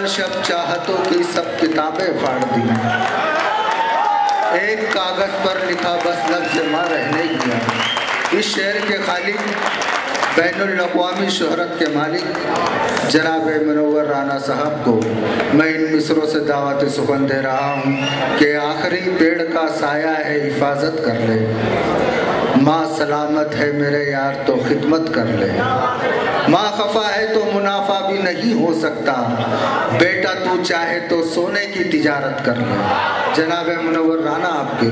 अव्वल शब चाहतों की सब किताबें फाड़ दी, एक कागज पर लिखा बस लफ्ज़ मां रहने दिया। इस शेर के खालिक बैनुल अक़वामी शोहरत के मालिक जनाब मुनव्वर राना साहब को मैं इन मिसरों से दावत सुखन दे रहा हूँ कि आखिरी पेड़ का साया है हिफाजत कर ले, माँ सलामत है मेरे यार तो खिदमत कर ले, माँ खफा है तो मुनाफा भी नहीं हो सकता, बेटा तू चाहे तो सोने की तिजारत कर ले। जनाब मुनव्वर राना आपके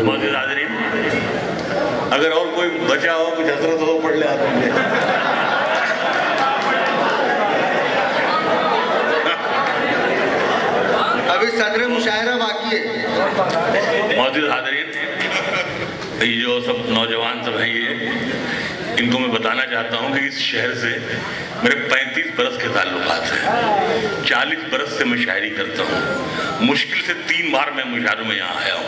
अगर और कोई बचा हो कुछ हसरत हो पढ़ ले आपने। अभी सदर मुशायरा बाकी है। मौजूद हाज़रीन, ये जो सब नौजवान सब हैं, ये इनको मैं बताना चाहता हूँ कि इस शहर से मेरे 35 बरस के ताल्लुकात हैं। 40 बरस से मैं शायरी करता हूँ। मुश्किल से 3 बार मैं मुशायरों में यहाँ आया हूँ।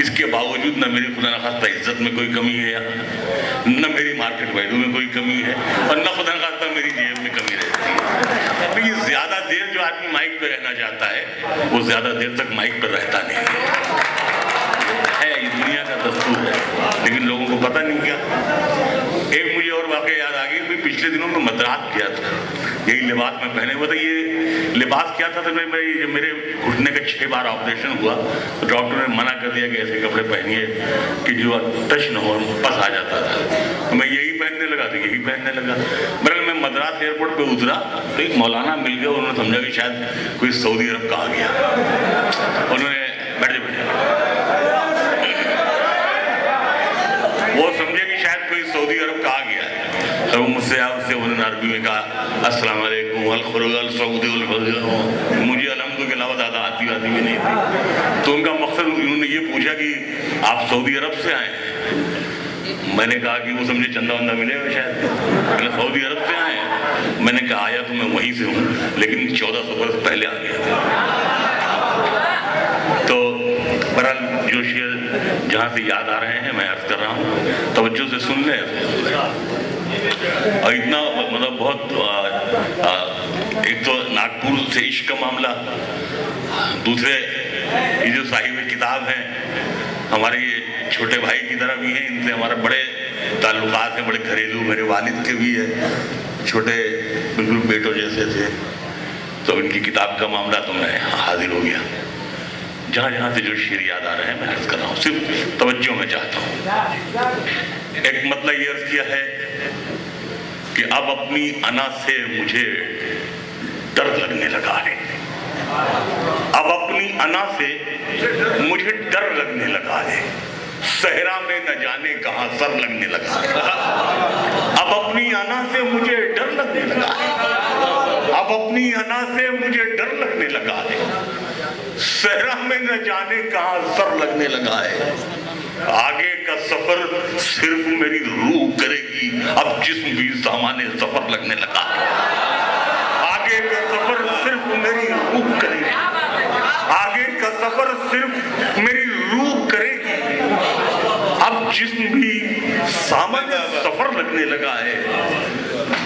इसके बावजूद न मेरी खुदा न खास्ता इज्जत में कोई कमी है यहाँ, न मेरी मार्केट वैल्यू में कोई कमी है, और न खुदा न खास्ता मेरी जेब में कमी रहती है। लेकिन ज़्यादा देर जो आदमी माइक पर रहना चाहता है वो ज़्यादा देर तक माइक पर रहता नहीं है। ये दुनिया का दस्तूर है, लेकिन लोगों को पता नहीं क्या। एक मुझे और वाक़या याद आ गई, पिछले दिनों में मद्रास किया था, यही लिबास में पहने हुआ था। ये लिबास क्या था, तो मेरे घुटने का 6 बार ऑपरेशन हुआ तो डॉक्टर ने मना कर दिया कि ऐसे कपड़े पहनिए कि जो टच न हो, पस आ जाता था। तो मैं यही पहनने लगा, तो यही पहनने लगा। मैं मद्रास एयरपोर्ट पे उतरा तो एक मौलाना मिल गया, उन्होंने समझा कि शायद कोई सऊदी अरब का आ गया। उन्होंने बैठे वो समझे कि शायद कोई सऊदी अरब का आ गया है, तो मुझसे उन्होंने अरबी में कहा अस्सलाम वालेकुम अल सऊदी। मुझे अलहम्दुलिल्लाह के अलावा ज़्यादा आती भी नहीं थी। तो उनका मकसद, उन्होंने ये पूछा कि आप सऊदी अरब से आए? मैंने कहा कि वो समझे चंदा वंदा मिलेगा शायद। मैंने सऊदी अरब से आए? मैंने कहा आया तो मैं वहीं से हूँ, लेकिन 1400 बरस पहले आ गया था। तो बहरहाल जो शेर जहाँ से याद आ रहे हैं मैं अर्ज कर रहा हूँ, तवज्जो से सुन लें। और इतना मतलब बहुत एक तो नागपुर से इश्क का मामला, दूसरे ये जो साहिब किताब हैं हमारे ये छोटे भाई की तरह भी हैं, इनसे हमारे बड़े ताल्लुकात हैं, बड़े घरेलू, मेरे वालिद के भी है, छोटे बिल्कुल बेटों जैसे थे। तो इनकी किताब का मामला तो मैं हाजिर हो गया। जहाँ जहाँ से जो शेर याद आ रहे हैं मैं अर्ज कर रहा हूँ, सिर्फ तवज्जो में चाहता हूँ। एक मतलब ये अर्ज किया है कि अब अपनी अना से मुझे डर लगने लगा है। अब अपनी अना से मुझे डर लगने लगा है, सहरा में न जाने कहाँ सर लगने लगा है। अब अपनी अना से मुझे डर लगने लगा है, अब अपनी अना से मुझे डर लगने लगा है, सहरा में न जाने कहाँ सर लगने लगा है। आगे का सफर सिर्फ मेरी रूह करेगी, अब जिस्म भी सामान्य सफर लगने लगा है। आगे का सफर सिर्फ मेरी रूह करेगी, आगे का सफर सिर्फ मेरी रूह करेगी, अब जिस्म भी सामान्य सफर लगने लगा है।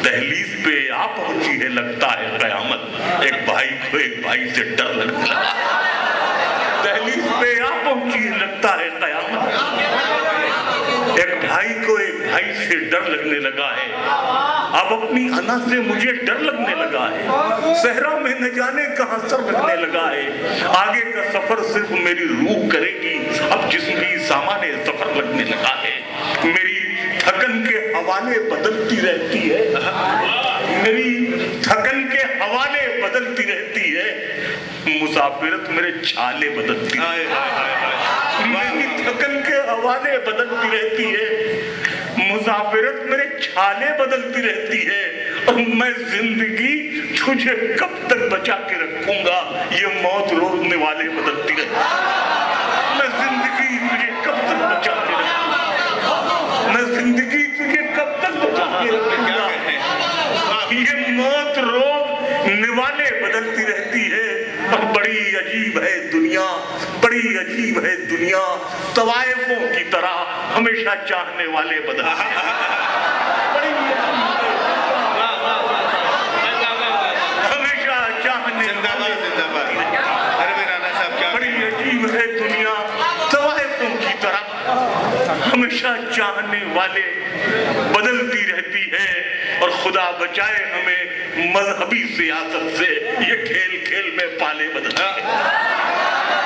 दहलीज पे आ पहुंची है लगता है कयामत, एक भाई को एक भाई से डर लगने लगा। दहलीज पे आ पहुंची है लगता है कयामत, एक भाई को एक भाई से डर लगने लगा है। अब अपनी अना से मुझे डर लगने लगा है, सहरा में न जाने कहां सर लगने लगा है। आगे का सफर सिर्फ मेरी रूह करेगी, अब जिस्म भी सामान्य सफर लगने लगा है। मेरी थकन के हवाले बदलती रहती है, मेरी थकन के हवाले बदलती रहती है, मुसाफिरत मेरे छाले बदलती है। मेरी थकन के हवाले बदलती रहती है, मुसाफिरत मेरे छाले बदलती रहती है, और मैं जिंदगी तुझे कब तक बचा के रखूंगा, ये मौत रोकने वाले बदलती रहती है। मैं जिंदगी तुझे कब तक बचा के रखूंगा, मैं जिंदगी तुझे कब तक बचा के रखूंगा, ये मौत रोकने वाले बदलती रहती है। और बड़ी अजीब है दुनिया, बड़ी अजीब है दुनिया, तवाइफों की तरह हमेशा चाहने वाले बदलते हैं। हमेशा चाहने वाले हमेशा चाहने वाले बदलती रहती है, और खुदा बचाए हमें मजहबी सियासत से, ये खेल खेल में पाले बदलते हैं।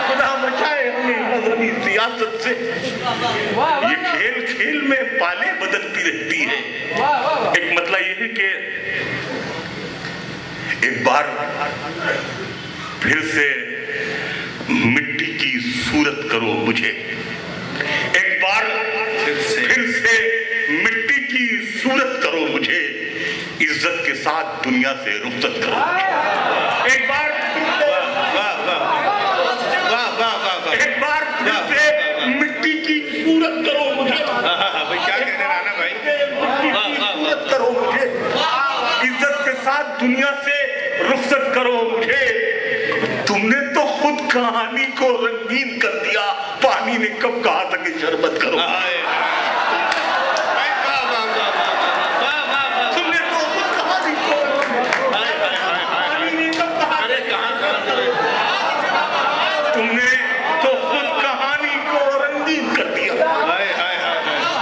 खुदा बचाए हमें मजहबी सियासत से, ये खेल खेल में पाले बदलती रहती है। एक मतलब ये है कि एक बार फिर से मिट्टी की सूरत करो मुझे, एक बार फिर से मिट्टी की सूरत करो मुझे, इज्जत के साथ दुनिया से रुखसत करो। एक बार एक बार फिर से मिट्टी की सूरत करो मुझे, क्या कहने राना भाई, मिट्टी की सूरत करो मुझे, इज्जत के साथ दुनिया से रुखसत करो मुझे। तुमने तो खुद कहानी को रंगीन कर दिया, पानी ने कब कहा था कि शरबत करो। तुमने तो खुद कहानी को, पानी ने कब कहा, तुमने तो खुद कहानी को रंगीन कर दिया,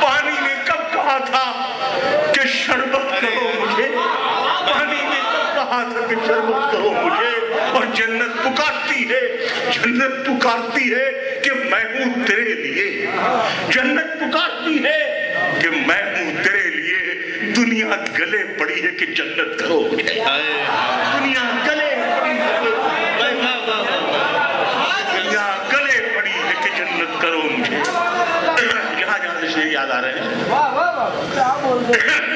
पानी ने कब कहा था कि शरबत करो मुझे, पानी ने कब कहा था कि शरबत करो मुझे। और जन्नत पुकारती है, जन्नत पुकारती है कि मैं हूं तेरे लिए, जन्नत पुकारती है कि मैं हूं तेरे लिए। दुनिया गले पड़ी है कि जन्नत करो मुझे, दुनिया गले पड़ी है, दुनिया गले पड़ी है कि जन्नत करो मुझे। यहाँ जहाँ से याद आ रहे हैं,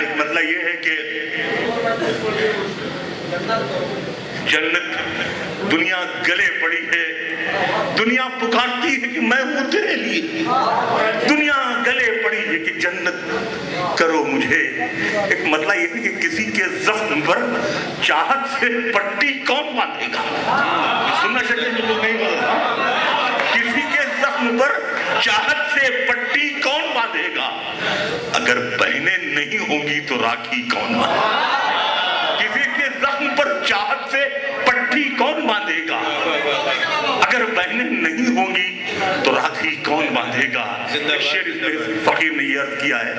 एक मतलब ये है कि जन्नत, दुनिया गले पड़ी है, दुनिया पुकारती है कि मैं हूं तेरे लिए, दुनिया गले पड़ी है कि जन्नत करो मुझे। एक मतलब ये है कि किसी के जख्म पर चाहत से पट्टी कौन बांधेगा, सुनना चाहिए जो लोग नहीं बोलते, किसी के जख्म पर चाहत से पट्टी कौन बांधेगा, अगर बहनें नहीं होंगी तो राखी कौन बांधेगा, किसी के जख्म पर चाहत से पट्टी कौन बांधेगा, अगर बहनें नहीं होंगी तो राखी कौन बांधेगा। शेर फकीर ने ये अर्ज किया है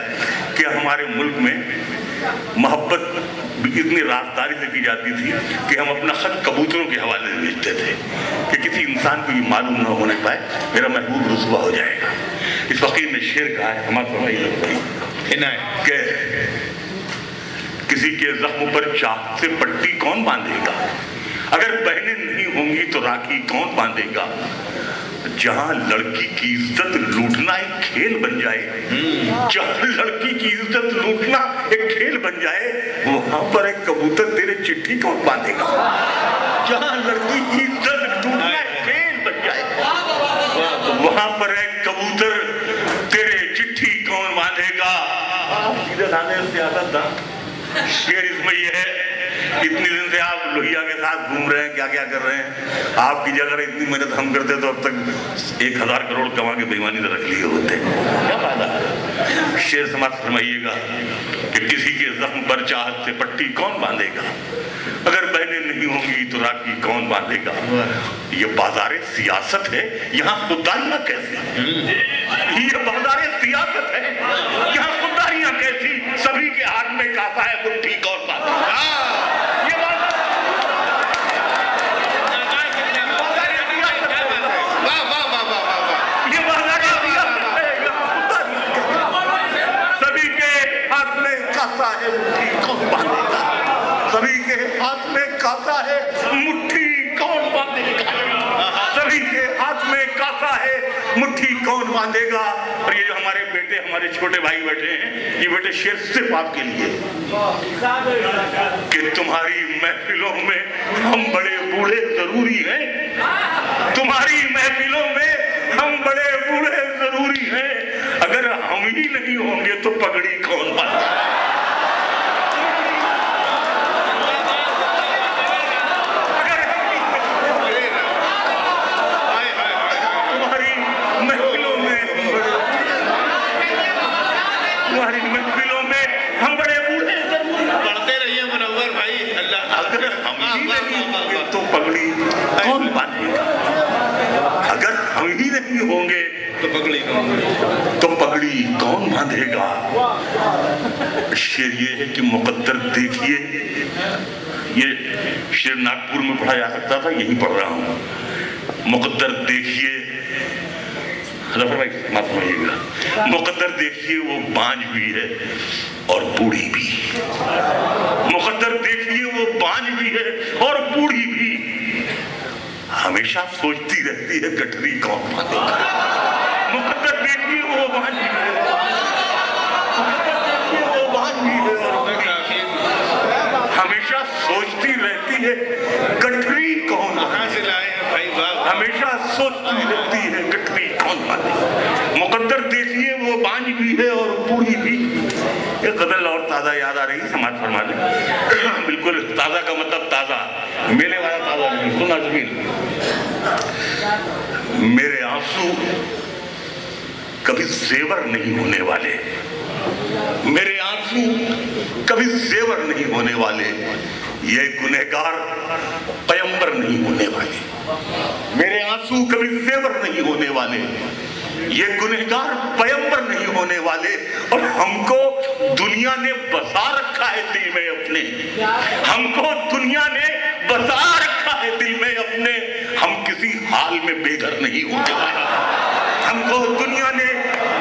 कि हमारे मुल्क में मोहब्बत इतनी राजदारी से की जाती थी कि हम अपना खत कबूतरों के हवाले से भेजते थे कि किसी इंसान को भी मालूम न होने पाए मेरा महबूब रुसवा हो जाएगा। इस फकीर ने शेर कहा है, हमारा कि किसी के जख्म पर चाहत से पट्टी कौन बांधेगा, अगर बहनें नहीं होंगी तो राखी कौन बांधेगा। जहां लड़की की इज्जत लूटना एक खेल बन जाए, जहां लड़की की इज्जत लूटना एक खेल बन जाए, वहां पर एक कबूतर तेरे चिट्ठी कौन बांधेगा। जहां लड़की की इज्जत लूटना एक खेल बन जाए, वहां पर एक कबूतर तेरे चिट्ठी कौन बांधेगा। सीधे लाने से आदत था। शेर इसमें ये है, इतनी दिन से आप लोहिया के साथ घूम रहे हैं, क्या क्या कर रहे हैं, आपकी जगह इतनी मेहनत हम करते तो अब तक 1000 करोड़ कमा के बेईमानी से रख लिए होते, क्या फायदा। शेर समाज फरमाइएगा कि किसी के जख्म पर चाहत से पट्टी कौन बांधेगा, अगर बहनें नहीं होंगी तो राखी कौन बांधेगा। ये बाजारे सियासत है, यहाँ खुददारियां कैसी, ये बाजारे सियासत है, यहाँ खुददारियां कैसी। सभी के हाथ में कासा है, मुट्ठी कौन बांधेगा। ये बाजारे सियासत है, सभी के हाथ में कासा है, मुट्ठी कौन बांधेगा। सभी के हाथ में कासा है, मुट्ठी कौन बांधेगा। सभी के हाथ में कासा है, मुट्ठी कौन बांधेगा। और ये जो हमारे बेटे, हमारे छोटे भाई बैठे हैं, ये बेटे शेर सिर्फ आपके लिए कि तुम्हारी महफिलों में हम बड़े बूढ़े जरूरी हैं, तुम्हारी महफिलों में हम बड़े बूढ़े जरूरी हैं, अगर हम ही नहीं होंगे तो पगड़ी कौन बांधेगा। तो पगड़ी कौन बांधेगा, अगर हम ही नहीं होंगे तो पगड़ी कौन बांधेगा। शेर ये है कि मुकद्दर देखिए, ये शेर नागपुर में पढ़ा जा सकता था, यहीं पढ़ रहा हूँ। मुकद्दर देखिए, रफर भाई माफ समझिएगा, मुकद्दर देखिए वो बांझ भी है और बूढ़ी भी। मुकद्दर देखिए वो बांझ भी है और बूढ़ी भी। हमेशा सोचती रहती है गठरी कौन बांधेगा। मुकद्दर देखिए वो बांझ भी है, मुकद्दर देखिए वो बांझ भी है और हमेशा सोचती रहती है गठरी कौन। कहाँ से लाए हैं भाई बाप। हमेशा सोचती रहती है गठरी कौन बांधे। मुकद्दर देखिए वो बांझ भी है और बूढ़ी भी। एक गजल और ताजा याद आ रही है, समाज फरमा दे। बिल्कुल ताजा का मतलब ताजा, मेले वाला ताजा नहीं। सुना जमीन, मेरे आंसू कभी जेवर नहीं होने वाले, मेरे आंसू कभी जेवर नहीं होने वाले, ये गुनहगार पैगंबर नहीं होने वाले। मेरे आंसू कभी जेवर नहीं होने वाले, ये गुनहगार पैगंबर नहीं होने वाले। और हमको दुनिया ने बसा रखा है दिल में अपने, हमको दुनिया ने बसा रखा है दिल में अपने। हम किसी हाल में बेघर नहीं होने वाले, हमको दुनिया ने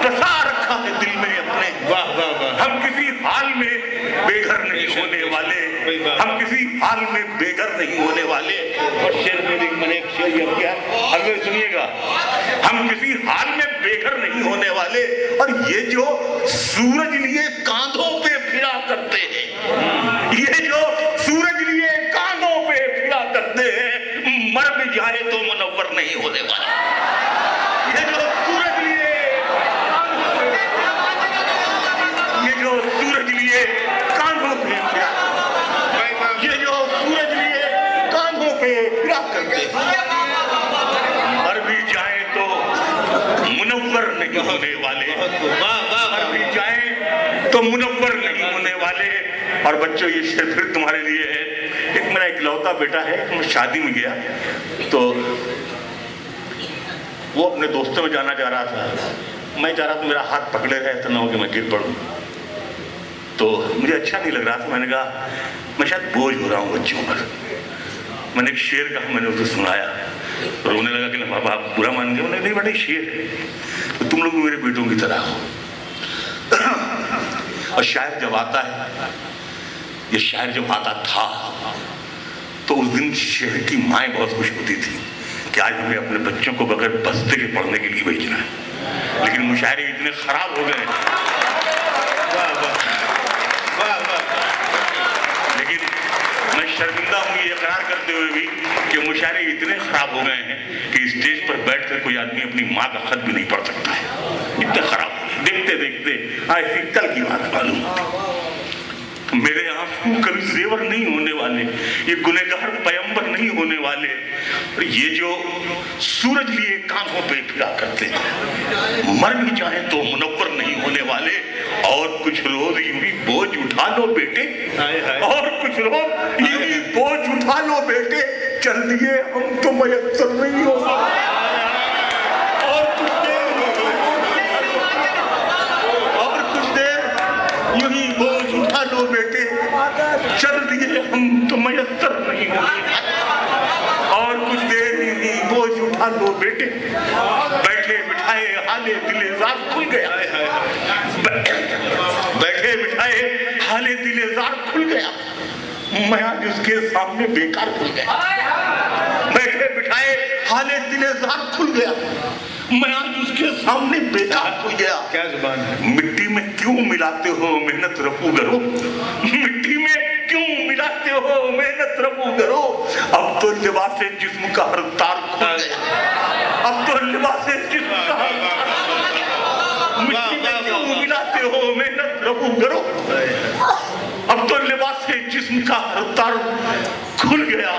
बसा रखा है दिल में अपने। वाह वाह वाह। हम किसी हाल में बेघर नहीं होने वाले, हम किसी हाल में बेघर नहीं होने वाले। और शेर में मैंने एक शेर ये किया, अगर सुनिएगा, हम किसी हाल में बेघर नहीं होने वाले। और ये जो सूरज लिए कांधों पे फिरा करते हैं, ये जो सूरज लिए कांधों पे फिरा करते हैं, मर भी जाए तो मुनव्वर नहीं होने वाला। ये जो सूरज लिए, ये जो सूरज लिए कांधों पे फिरा, ये जो सूरज लिए कांधों पे फिरा करते हैं, मर भी जाए तो मुनव्वर नहीं होने वाले। मर भी जाए तो मुनव्वर नहीं होने वाले। और बच्चों ये शेर फिर तुम्हारे लिए है। एक मेरा इकलौता बेटा है, मैं शादी में गया तो वो अपने दोस्तों में जाना चाह रहा था, मैं चाह रहा था मेरा हाथ पकड़े रहे तो ना हो कि मैं गिर पड़ूं। तो मुझे अच्छा नहीं लग रहा था, मैंने कहा मैं शायद बोझ हो रहा हूँ बच्चों पर। मैंने एक शेर कहा, मैंने उसे सुनाया और रोने लगा कि बाबा आप बुरा मान गए। नहीं बेटा शेर है, तो तुम लोग मेरे बेटों की तरह हो। और शायर जब आता है, ये शायर जब आता था तो उस दिन शहर की माएँ बहुत खुश होती थी कि आज हमें अपने बच्चों को बगैर बस्ते के पढ़ने के लिए भेजना है। लेकिन मुशायरे इतने खराब हो गए, लेकिन मैं शर्मिंदा हूँ ये इकरार करते हुए भी कि मुशायरे इतने खराब हो गए हैं कि स्टेज पर बैठकर कोई आदमी अपनी माँ का खत भी नहीं पढ़ सकता है, इतने खराब हो गए। देखते देखते ऐसी कल की बात मालूम। मेरे आंसू कभी जेवर नहीं होने वाले, ये गुनहगार पैगंबर नहीं होने वाले। और ये जो सूरज लिए कांधों पे फिरा करते हैं, मर भी जाए तो मुनव्वर नहीं होने वाले। और कुछ रोज यूं ही बोझ उठा लो बेटे, और कुछ रोज यूं ही बोझ उठा लो बेटे, चल दिए हम तो मयस्सर नहीं हो। और कुछ देर यूं ही बोझ उठा लो बेटे, चल दिए हम तो मयस्सर नहीं होंगे। और कुछ देर ही बोझ उठा लो बेटे, बैठे बिठाए हाले दिले जार खुल गया, बैठे बिठाए हाले दिले जार खुल गया, मैं आज उसके सामने बेकार खुल गया। बैठे बिठाए हाले दिले जार खुल गया, मैं आज उसके सामने बेकार खुल गया। क्या जुबान है। मिट्टी में क्यों मिलाते हो मेहनत रफू करो, मिट्टी में क्यों मिलाते हो मेहनत रफू करो। अब तो लिबास जिस्म का हर तार खुल गया, अब तो लिबास जिस्म का हर तार, मिट्टी में क्यों मिलाते हो मेहनत रफू करो। अब तो लिबास जिस्म का हर तार खुल गया।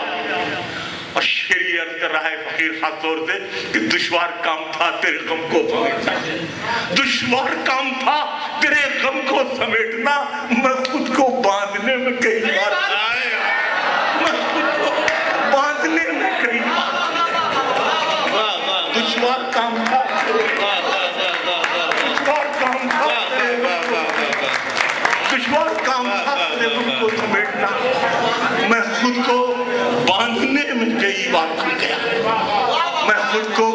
और शेर ये अर्ज कर रहा है फकीर खास तौर से कि दुश्वार काम था तेरे गम को समेटना, दुश्वार काम था तेरे गम को समेटना। मैं खुद को बांधने में कई बार, मैं खुद को बांधने में कई बार, दुश्वार काम था। की बात भूल गया। मैं खुद को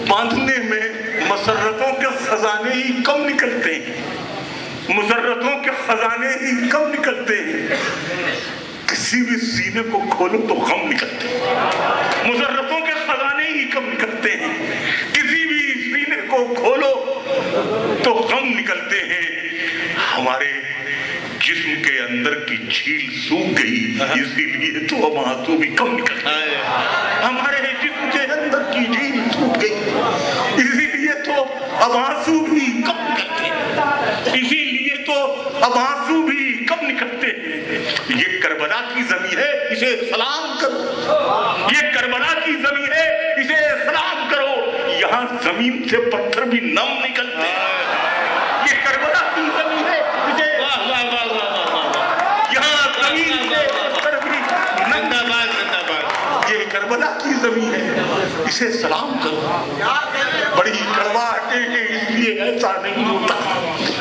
बांधने में मसरतों के खजाने ही कम निकलते हैं, मुसर्रतों के खजाने ही कम निकलते हैं। किसी भी सीने को खोलो तो गम निकलते हैं, मुसर्रतों के खजाने ही कम निकलते हैं। किसी भी सीने को खोलो तो गम निकलते हैं। हमारे जिस्म के अंदर की झील सूख गई, इसीलिए तो अब आंसू भी कम निकलते हैं। हमारे जिस्म के अंदर की झील सूख गई, इसीलिए तो अब आंसू भी कम निकलते हैं, इसीलिए तो अब आंसू भी कम निकलते हैं। ये करबला की जमीन है, इसे सलाम करो। ये करबला की जमीन है, इसे सलाम करो। यहाँ जमीन से पत्थर भी नम निकलते हैं। ये करबला की जमीन है, इसे यहाँ जमीन से पत्थर भी जिंदाबाद जिंदाबाद। ये करबला की जमीन है, इसे सलाम करो। बड़ी कड़वाहटें हैं, इसलिए ऐसा नहीं होता।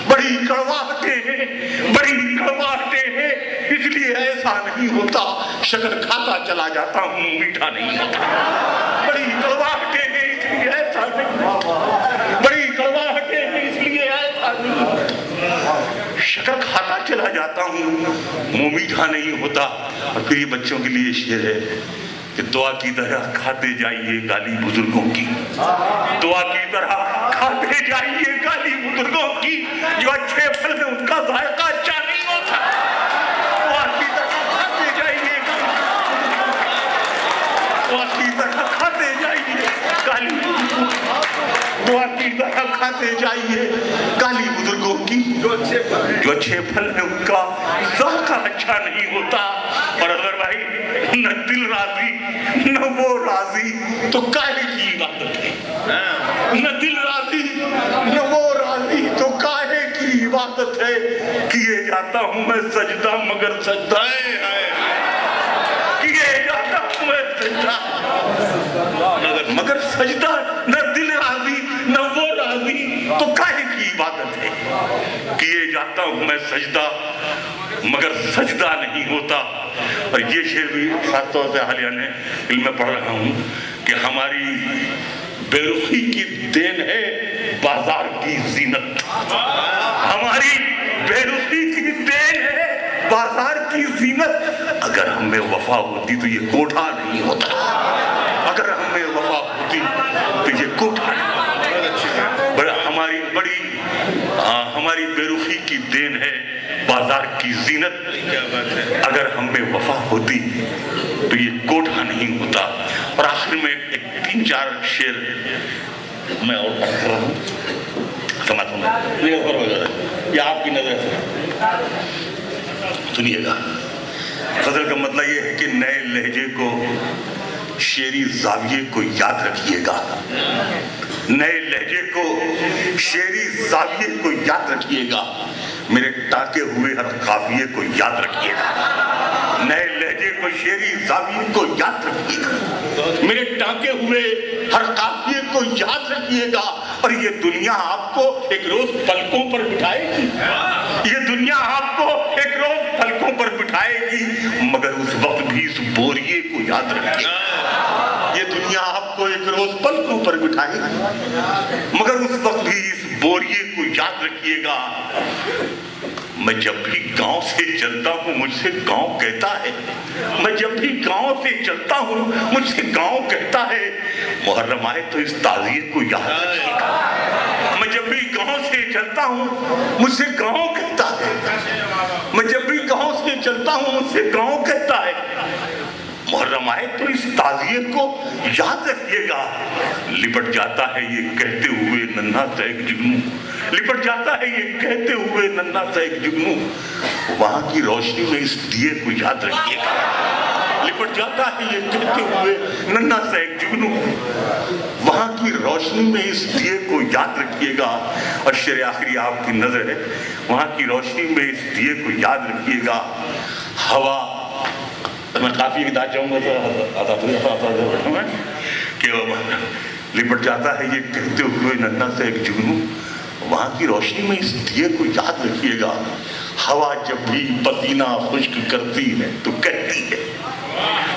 बड़ी कड़वाहटें हैं, बड़ी कड़वाहटें हैं, इसलिए ऐसा नहीं होता। शक्कर खाता चला जाता हूँ, मीठा नहीं होता। बड़ी कड़वाहटें हैं, इसलिए ऐसा नहीं होता। बड़ी कड़वाहटें हैं, इसलिए ऐसा नहीं होता। शक्कर खाता चला जाता हूँ, मुँह मीठा नहीं होता। और फिर ये बच्चों के लिए शेर है कि दुआ की तरह खाते जाइए गाली बुजुर्गों की, दुआ की तरह खाते जाइए गाली बुजुर्गों की, जो अच्छे फल में उनका जायका अच्छा नहीं होता। दुआ की तरह खाते जाइए, दुआ की तरह खाते जाइए गाली, दुआ की तरह खाते जाइए गाली बुजुर्गों की, जो अच्छे फल में उनका जायका अच्छा नहीं होता। और अगर भाई न दिल राजी न वो राजी तो काहे की इबादत है, न दिल राजी न वो राजी तो काहे की इबादत है। किए जाता हूँ मैं सजदा मगर सजदा किए जाता हूँ मैं सजदा मगर सजदा, न दिल राजी न वो राजी तो काहे की इबादत है। किए जाता हूँ मैं सजदा मगर सजदा नहीं होता। और ये शेर भी खासतौर से हालिया ने इल्म में पढ़ रहा हूँ कि हमारी बेरुखी की देन है बाजार की जीनत, हमारी बेरुखी की देन है बाजार की जीनत। अगर हमें वफा होती तो ये कोठा नहीं होता, अगर हमें वफा होती तो ये कोठा नहीं होता। हमारी बेरुखी की देन है बाजार की जीनत। अगर हमें वफा होती तो ये कोठा नहीं होता। और आखिर में एक 3-4 शेर मैं और पढ़ रहा हूँ, समाता हूँ, ये आपकी नजर से सुनिएगा। गजल का मतलब ये है कि नए लहजे को, शेरी जाविये को याद रखिएगा, नए लहजे को, शेरी जाविये को याद रखिएगा। मेरे टाके हुए हर काफिये को याद रखिएगा, नए लहजे को, शेरी जाविये को याद रखिएगा। मेरे टाके हुए हर काफिये को याद रखिएगा। और ये दुनिया आपको एक रोज पलकों पर बिठाएगी, ये दुनिया आपको एक रोज पलकों पर बिठाएगी, मगर उस वक्त भी इस बोरिये को याद रखिएगा। ये दुनिया आपको एक रोज पलकों पर बिठाएगी, मगर उस वक्त भी इस बोरिये को याद रखिएगा। मैं जब भी गांव से चलता हूँ मुझसे गांव कहता है, मैं जब भी गांव से चलता हूँ मुझसे गांव कहता है, मुहर्रम आए तो इस ताज़िये को याद रखिएगा। मैं जब भी गांव से चलता हूँ मुझसे गांव कहता है, मैं जब भी गांव से चलता हूँ मुझसे गांव कहता है, मुहर्रम आए तो इस ताज़िये को याद रखिएगा। लिपट जाता है ये कहते हुए नन्हा सा एक जुगनू, लिपट जाता है ये कहते हुए नन्हा सा एक जुगनू, वहां की रोशनी में इस दिए को याद रखिएगा। लिपट जाता है ये कहते हुए नन्हा सा एक जुगनू, वहां की रोशनी में इस दिए को याद रखिएगा। और शेर आखिरी आपकी नजर है, वहां की रोशनी में इस दिए को याद रखिएगा। हवा, मैं काफी इदा चाहूंगा तो कि लिपट जाता है ये कहते हुए नन्हा से एक जुगनू, वहां की रोशनी में इस दिए को याद रखिएगा। हवा जब भी पसीना खुश्क करती है तो कहती है,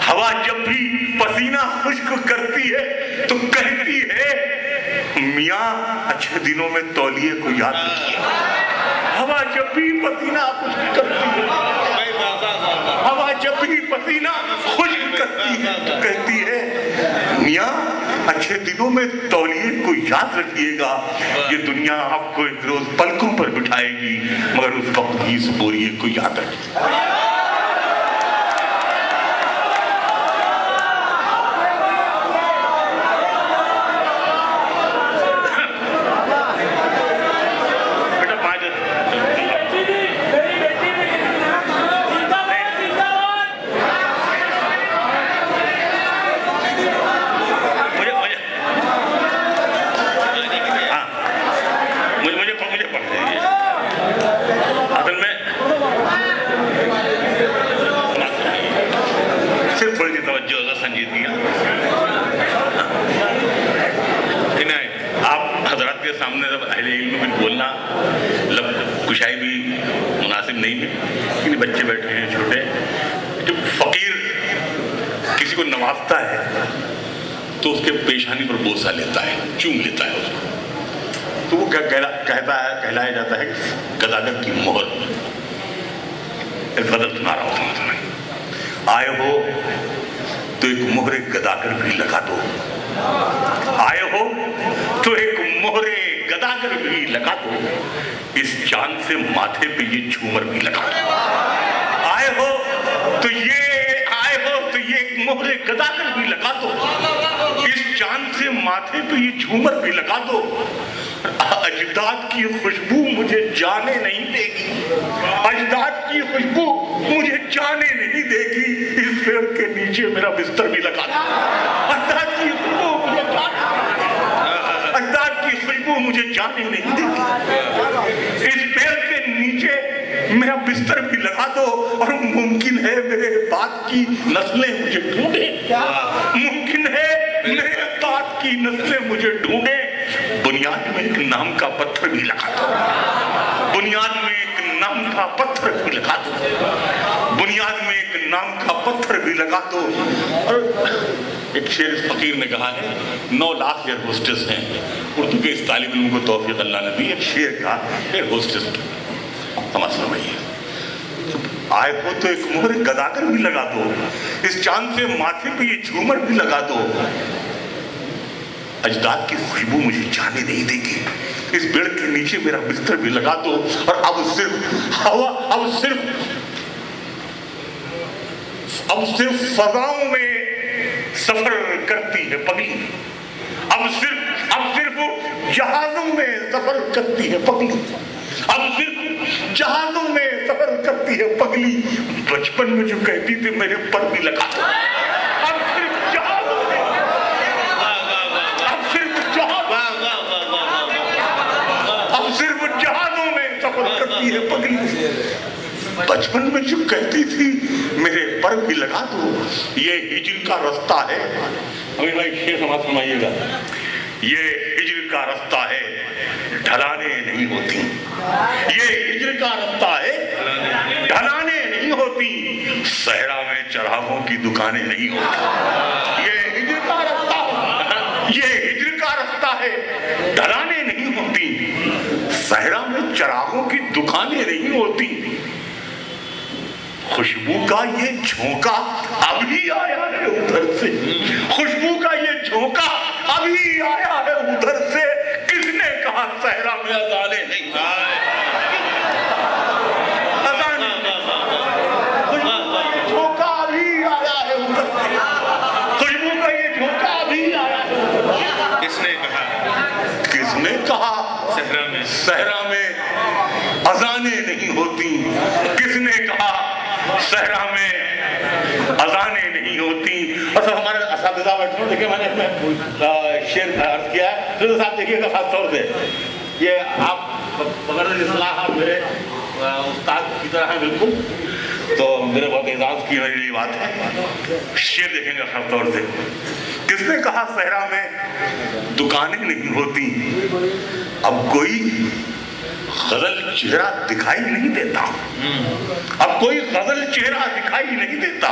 हवा जब भी पसीना खुश्क करती है तो कहती है मियाँ अच्छे दिनों में तौलिए को याद रखिए। हवा जब भी पसीना खुश्क करती है, हवा जब भी पसीना खुश्क करती है तो कहती है मियाँ अच्छे दिनों में तौलिए को याद रखिएगा। ये दुनिया आपको एक रोज पलकों पर बिठाएगी मगर उस वक्त भी इस बोरिए को याद रखिएगा। सामने जब अहले इल्म में बोलना कुशाई भी मुनासिब नहीं है, लेकिन बच्चे बैठे हैं छोटे। जब फकीर किसी को नवाजता है तो उसके पेशानी पर बोसा लेता है, चूम लेता है उसको, तो वो कहलाया जाता है गदागर की मोहर। एक गजल सुना रहा हूँ तुम्हें। आए हो तो एक मोहरे गदागर भी लगा दो, आए हो तो एक मोहरे गदागर भी लगा दो, इस चांद से माथे पे ये झूमर भी लगा दो। आए हो तो ये मोहरे गदागर भी लगा दो, इस चांद से माथे पे ये झूमर भी लगा दो। अजदाद की खुशबू मुझे जाने नहीं देगी, अजदाद की खुशबू मुझे जाने नहीं देगी, इस पेड़ के नीचे मेरा बिस्तर भी लगा दो। अजदाद की खुशबू मुझे जाने नहीं देगी, इस पेड़ के नीचे मेरा बिस्तर भी लगा दो। और मुमकिन है मेरे बात की नस्लें मुझे ढूंढे, मुमकिन है मेरे बात की नस्लें मुझे ढूंढे, बुनियाद में एक नाम का पत्थर भी लगा दो, बुनियाद में एक नाम का पत्थर भी लगा दो, बुनियाद में एक नाम का पत्थर भी लगा दो। और एक शेर फकीर ने कहा है, 9 लाख एयर होस्टेस हैं उर्दू के, इस तालिब इल्म को तौफीक अल्लाह ने दी। एक शेर का एयर होस्टेस समझ रही, आए हो तो एक मोहरे गदागर भी लगा दो, इस चांद से माथे पे ये झूमर भी लगा दो। अजदाद की खुशबू मुझे जाने नहीं देगी, इस पेड़ के नीचे मेरा बिस्तर भी लगा दो। और अब सिर्फ हवा, अब सिर्फ फजाओं में सफर करती है पगली, अब सिर्फ जहाजों में सफर करती है पगली, अब सिर्फ जहाजों में सफर करती है पगली। बचपन में जो कहती थी मेरे पर भी लगा दो, अब सिर्फ जहाजों में, अब सिर्फ जहाजों में सफर करती है पगली। बचपन में जो कहती थी मेरे पर भी लगा दो, ये हिजर का रास्ता है। अमीर भाई शेर समाज सुनाइएगा। ये हिजर का रास्ता है, ढलाने नहीं होती, ये हिजर का रास्ता है, ढलाने नहीं होती, सहरा में चरागों की दुकानें नहीं होती। ये हिजर का रास्ता, ये हिजर का रास्ता है, ढलाने नहीं होती, सहरा में चरागों की दुकानें नहीं होती। खुशबू का ये झोंका अभी आया है उधर से, खुशबू का ये झोंका अभी आया है उधर से, किसने कहा सहरा में अजाने नहीं, झोंका अभी आया है उधर से, खुशबू का ये झोंका अभी आया है, किसने कहा सहरा में अजाने नहीं होती, किसने कहा सहरा में अजाने नहीं होती। और सब हमारे असातिज़ा बैठे, देखिए मैंने शेर अर्ज किया है, तो साहब देखिएगा खास तौर से, ये आप इस्लाह मेरे उस्ताद की तरह हैं बिल्कुल, तो मेरे बहुत एजाज की मेरी बात है। शेर देखेंगे खास तौर से, किसने कहा सहरा में दुकानें नहीं होती, अब कोई غزل چہرہ دکھائی نہیں دیتا، اب کوئی غزل چہرہ دکھائی نہیں دیتا،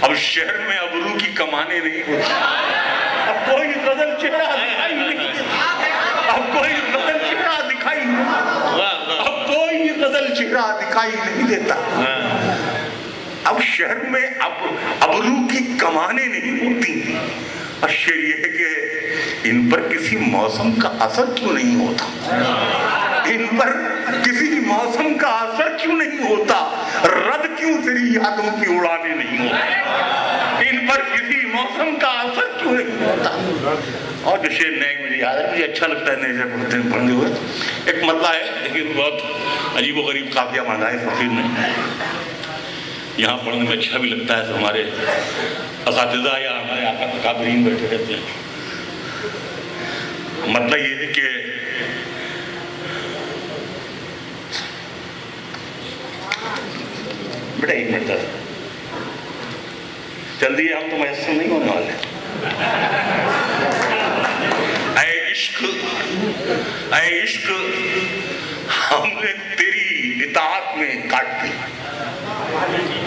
اب شہر میں ابرو کی کمانے نہیں ہوتی، اب کوئی غزل چہرہ دکھائی نہیں دیتا، اب کوئی غزل چہرہ دکھائی نہیں دیتا، اب کوئی غزل چہرہ دکھائی نہیں دیتا، اب شہر میں ابرو کی کمانے نہیں ہوتی۔ اشعر یہ ہے کہ ان پر کسی موسم کا اثر کیوں نہیں ہوتا، ان پر کسی موسم کا اثر کیوں نہیں ہوتا، رد کیوں تیری یادوں کی اڑانے نہیں ہوتا، ان پر کسی موسم کا اثر کیوں نہیں ہوتا۔ اور جو شعر نئے مجھے یاد ہے، مجھے اچھا لگتا ہے نئے سے پڑھنے ہوئے، ایک مطلع ہے لیکن بہت عجیب و غریب قافیہ مانگا ہے فقیر نے، یہاں پڑھنے میں اچھا بھی لگتا ہے تو ہمارے اساتذہ یا ہمارے آقا اکابرین بیٹھے رہتے ہیں۔ مطلب یہ ہے کہ بیٹا ایک منٹ تھا، چل دیے ہم تو میسر نہیں ہونے والے۔ اے عشق اے عشق ہم نے تیری اطاعت میں کاٹ دی،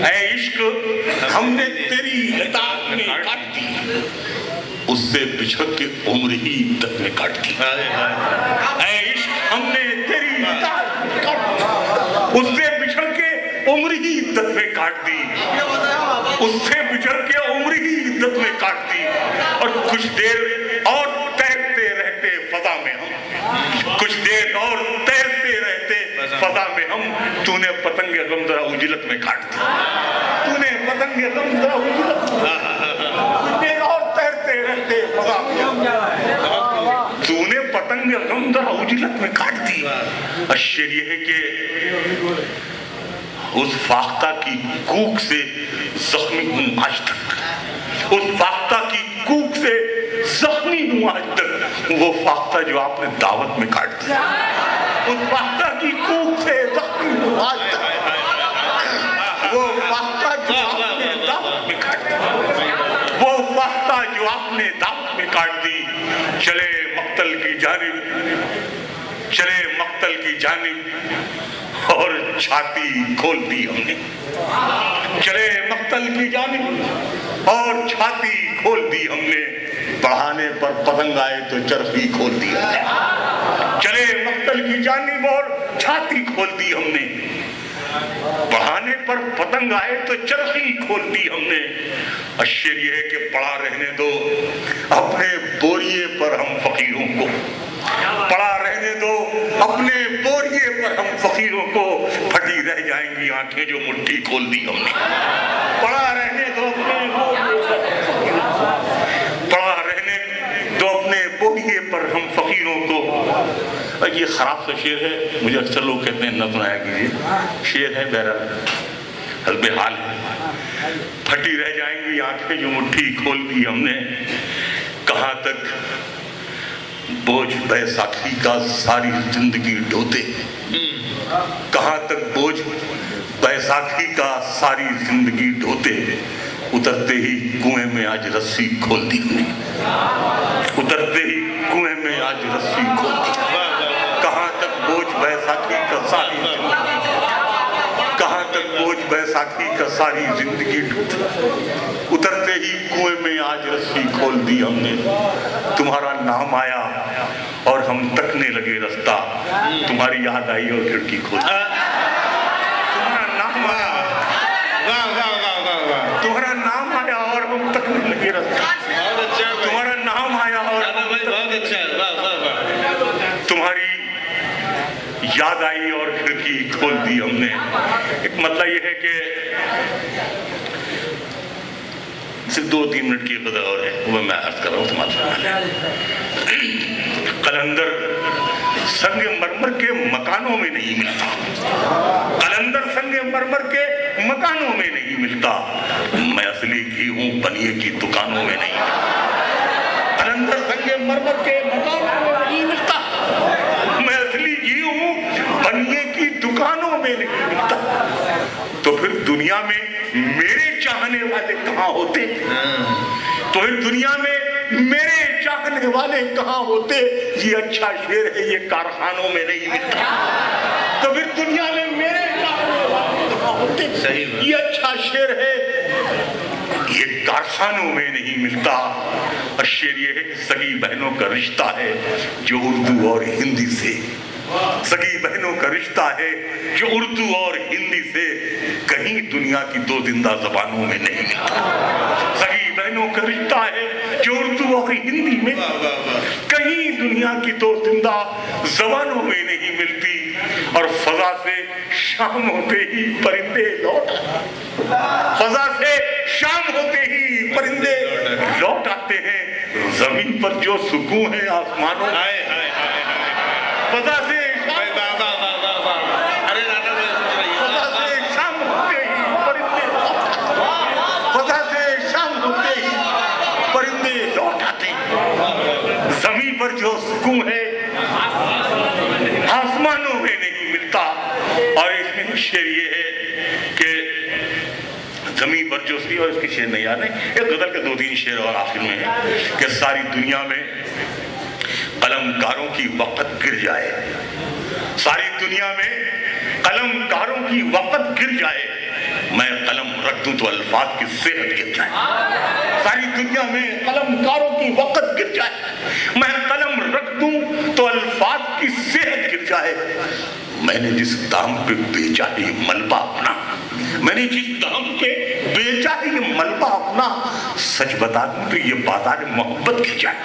اے عشق ہم نے تیری اطاعت میں کاٹ دی، اس سے بچھڑ کے عمر ہی تک میں کاٹ دی، اے عشق ہم نے تیری اطاعت میں کاٹ دی، اس سے بچھڑ کے عمر ہی تک میں کاٹ دی، اس سے بچھڑ کے عمر ہی تک میں کاٹ دی، اور کچھ دیر اور تیرتے رہتے فضا میں ہم، کچھ دیر اور تیرتے رہتے فضا میں ہم، تو نے پتنگ غم ذرا اجلت میں کاٹ دی، تو نے پتنگ غم ذرا اجلت میں کچھ دیر اور تیرتے رہتے فضا میں ہم، تو نے پتنگ غم ذرا اجلت میں کاٹ دی۔ اشعر یہ ہے کہ اس فاختہ کی کوک سے زخمی ہوں آج تک، اس فاختہ کی کوک سے زخمی ہوں آج تک، وہ فاختہ جو آپ نے دعوت میں کاٹ دیا، اس فاختہ کی کوک سے زخمی ہوں آج تک، وہ فاختہ جو آپ نے دعوت میں کاٹ دی، وہ فاختہ جو آپ نے دعوت میں کاٹ دی۔ چلے مقتل کی جانب، چلے مقتل کی جانب، اور چھاتی کھول دی ہم نے، چلے مقتل کی جانب اور چھاتی کھول دی ہم نے، بڑھانے پر پتنگ آئے تو چرخی کھول دی ہم نے، چلے مقتل کی جانب اور چھاتی کھول دی ہم نے، بڑھانے پر پتنگ آئے تو چرخی کھول دی ہم نے۔ اشعر یہ ہے کہ پڑا رہنے دو اپنے بوریے پر ہم فقیروں کو، پڑا رہنے دو اپنے بوریے پر ہم فقیروں کو، پھٹی رہ جائیں گی آنکھیں جو مٹھی کھول دی ہم نے، پڑا رہنے دو اپنے بوریے پر، پڑا رہنے دو اپنے بوریے پر ہم فقیروں کو۔ یہ خراب سا شعر ہے، مجھے اکثر لوگ کہتے ہیں نہ سنایا کیجیے، شعر ہے بہرحال حسب حال ہے۔ پھٹی رہ جائیں گی آنکھیں جو مٹھی کھول دی ہم نے، کہاں تک بوجھ بیساکھی کا ساری زندگی ڈھوتے، کہاں تک بوجھ بیساکھی کا ساری زندگی ڈھوتے، اترتے ہی کنویں میں آج رسی کھول دی ہم نے، اترتے ہی کنویں میں آج رسی کھول دی، کہاں تک بوجھ بیساکھی کا ساری زندگی، کہاں تک بوجھ بیساکھی کا ساری زندگی ڈھوتے، اترتے ہی کنویں میں آج رسی کھول دی ہم نے۔ تمہارا نام آیا اور ہم تکنے لگے رستہ، تمہاری یاد آئی اور کھڑکی کھول دی، تمہارا نام آیا، تمہارا نام آیا اور ہم تکنے لگے رستہ، تمہارا نام آیا اور تمہاری یاد آئی اور کھڑکی کھول دی ہم نے۔ ایک مطلب یہ ہے کہ صرف 2-3 منٹ کی قدر اور ہے، وہ میں عرض کر رہا ہوں تمہارے، قلندر سنگ مرمر کے مکانوں میں نہیں ملتا، قلندر سنگ مرمر کے مکانوں میں نہیں ملتا، میں اصلی گھی ہوں بنیے کی دکانوں میں نہیں ملتا، قلندر سنگ مرمر کے مکانوں میں نہیں ملتا، میں اصلی گھی ہوں بنیے کی دکانوں میں نہیں ملتا۔ تو پھر دنیا میں میرے چاہنے والے کہاں ہوتے، تو پھر دنیا میں میرے چاہنے بنانے والے کہاں ہوتے؟ یہ اچھا شعر ہے، یہ کارخانوں میں نہیں ملتا، تو پھر دنیا میں میرے چاہنے والے کہاں ہوتے؟ یہ اچھا شعر ہے، یہ کارخانوں میں نہیں ملتا۔ اور شعر یہ ہے کہ سگی بہنوں کا رشتہ ہے جو اردو اور ہندی سے، سگی بہنوں کا رشتہ ہے جو اردو اور ہندی سے کہیں دنیا کی دو زندہ زبانوں میں نہیں ملتا۔ سگی بہنوں کا رشتہ ہے جو اردو اور ہندی میں کہیں دنیا کی دو زندہ زبانوں میں نہیں ملتی۔ اور فضا سے شام ہوتے ہی پرندے لوٹ آتے، فضا سے شام ہوتے ہی پرندے لوٹ آتے ہیں، زمین پر جو سکون ہے آسمانوں میں، فضا سے شام ہوتے ہی پرندے، فضا سے شام ہوتے ہی پرندے لوٹ آتے ہیں، زمین پر جو سکون ہے آسمانوں میں نہیں ملتا۔ اور اس میں شعر یہ ہے کہ زمین پر جو سی، اور اس کے شعر نہیں آنے، ایک غزل کے 2-3 شعر اور آخر میں ہے کہ ساری دنیا میں قلم کاروں کی وقت گر جائے، ساری دنیا میں قلم کاروں کی وقت گر جائے، میں قلم رکھ دوں تو الفاظ کی صحت گر جائے۔ ساری دنیا میں قلم کاروں کی وقت گر جائے، میں قلم رکھ دوں تو الفاظ کی صحت گر جائے۔ میں نے جس دام پہ بیچا ہے یہ ملبہ اپنا، میں نے جس دام پہ بیچا ہے یہ ملبہ اپنا، سچ بتا دوں تو یہ بازار محبت گر جائے۔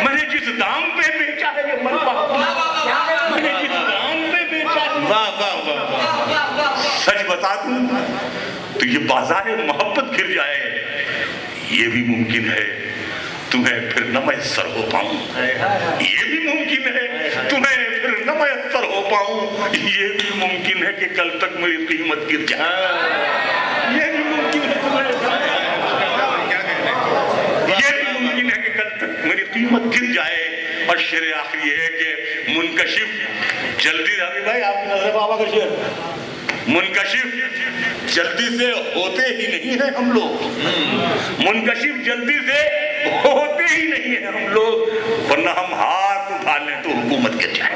میں نے جس دام پہ بیچا ہے یہ ملبہ اپنا، میں نے جس دام پہ بیچا ہے، سچ بتا دوں تو یہ بازار محبت گر جائے۔ یہ بھی ممکن ہے تمہیں پھر نہ میسر ہو پاؤں، یہ بھی ممکن ہے تمہیں پھر نہ میسر ہو پاؤں، یہ بھی ممکن ہے کہ کل تک میری قیمت گر جائے، یہ بھی ممکن ہے یہ بھی ممکن ہے کہ کل تک میری قیمت گر جائے۔ اور شعر آخری یہ ہے کہ منکشف جلدی، ربی بھائی آپ کی نظر بابا کا شعر، منکشف جلدی سے ہوتے ہی نہیں ہیں ہم لوگ، منکشف جلدی سے ہوتے ہی نہیں ہیں ہم لوگ، ورنہ ہم ہاتھ اٹھا لیں تو حکومت گر جائے۔